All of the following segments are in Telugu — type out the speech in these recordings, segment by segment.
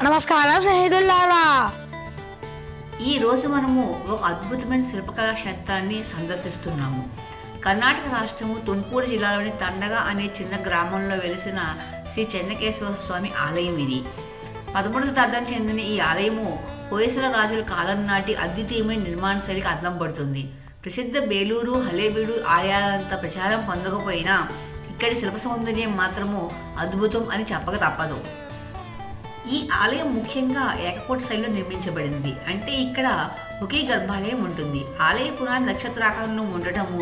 నమస్కారం స్నేహితులారా. ఈరోజు మనము ఒక అద్భుతమైన శిల్పకళా క్షేత్రాన్ని సందర్శిస్తున్నాము. కర్ణాటక రాష్ట్రము తుమ్కూరు జిల్లాలోని తండగ అనే చిన్న గ్రామంలో వెలిసిన శ్రీ చెన్నకేశవ స్వామి ఆలయం ఇది. 11వ శతాబ్దానికి చెందిన ఈ ఆలయము హొయసల రాజుల కాలం నాటి అద్వితీయమైన నిర్మాణ శైలికి అద్దం పడుతుంది. ప్రసిద్ధ బేలూరు, హలేబీడు ఆలయాలంత ప్రచారం పొందకపోయినా ఇక్కడి శిల్ప సౌందర్యం మాత్రము అద్భుతం అని చెప్పక తప్పదు. ఈ ఆలయం ముఖ్యంగా ఏకకోట శైలిలో నిర్మించబడింది. అంటే ఇక్కడ ఒకే గర్భాలయం ఉంటుంది. ఆలయ పునాది నక్షత్రాకారంలో ఉండటము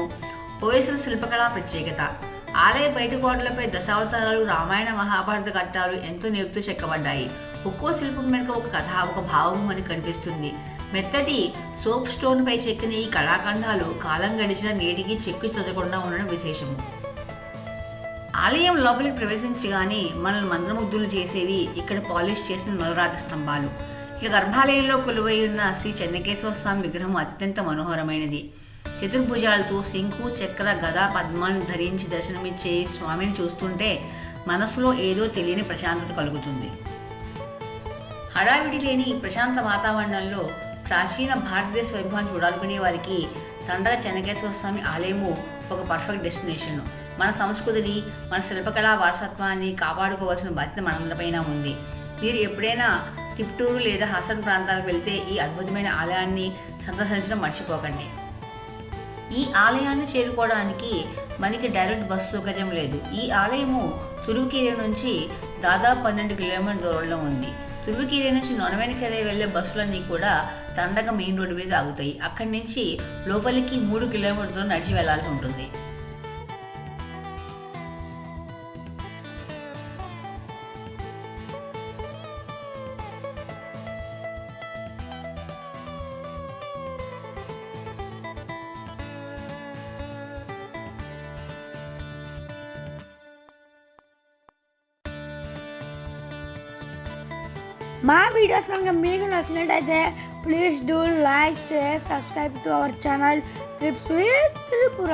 హొయసల శిల్పకళా ప్రత్యేకత. ఆలయ బయట గోడలపై దశావతారాలు, రామాయణ మహాభారత ఘట్టాలు ఎంతో నేర్పుతూ చెక్కబడ్డాయి. ఒక్కో శిల్పం వెనుక ఒక కథ, ఒక భావం అని కనిపిస్తుంది. మెత్తటి సోప్ స్టోన్ పై చెక్కిన ఈ కళాఖండాలు కాలం గడిచిన నేటికి చెక్కు చెదరకుండా ఉండడం విశేషము. ఆలయం లోపలికి ప్రవేశించగానే మనల్ని మంత్రముగ్ధులు చేసేవి ఇక్కడ పాలిష్ చేసిన నల్లరాతి స్తంభాలు. ఇక గర్భాలయంలో కొలువై ఉన్న శ్రీ చెన్నకేశవ స్వామి విగ్రహం అత్యంత మనోహరమైనది. చతుర్భుజాలతో శంకు, చక్ర, గద, పద్మాలను ధరించి దర్శనమిచ్చే ఈ స్వామిని చూస్తుంటే మనసులో ఏదో తెలియని ప్రశాంతత కలుగుతుంది. హడావిడి లేని ప్రశాంత వాతావరణంలో ప్రాచీన భారతదేశ వైభవాన్ని చూడాలనుకునే వారికి తండగ చెన్నకేశవ స్వామి ఆలయము ఒక పర్ఫెక్ట్ డెస్టినేషన్. మన సంస్కృతిని, మన శిల్పకళా వారసత్వాన్ని కాపాడుకోవాల్సిన బాధ్యత మనందరిపైన ఉంది. మీరు ఎప్పుడైనా తిప్టూరు లేదా హాసన్ ప్రాంతాలకు వెళ్తే ఈ అద్భుతమైన ఆలయాన్ని సందర్శించడం మర్చిపోకండి. ఈ ఆలయాన్ని చేరుకోవడానికి మనకి డైరెక్ట్ బస్సు సౌకర్యం లేదు. ఈ ఆలయము తురువేకేరే నుంచి దాదాపు 12 కిలోమీటర్ల దూరంలో ఉంది. తురువేకేరే నుంచి నొనవెనకెరే వెళ్లే బస్సులన్నీ కూడా తండగ మెయిన్ రోడ్డు మీద ఆగుతాయి. అక్కడి నుంచి లోపలికి 3 కిలోమీటర్లు నడిచి వెళ్లాల్సి ఉంటుంది. మా వీడియోస్ కనుక మీకు నచ్చినట్టయితే please do like, share, subscribe to our channel trips with Tripura.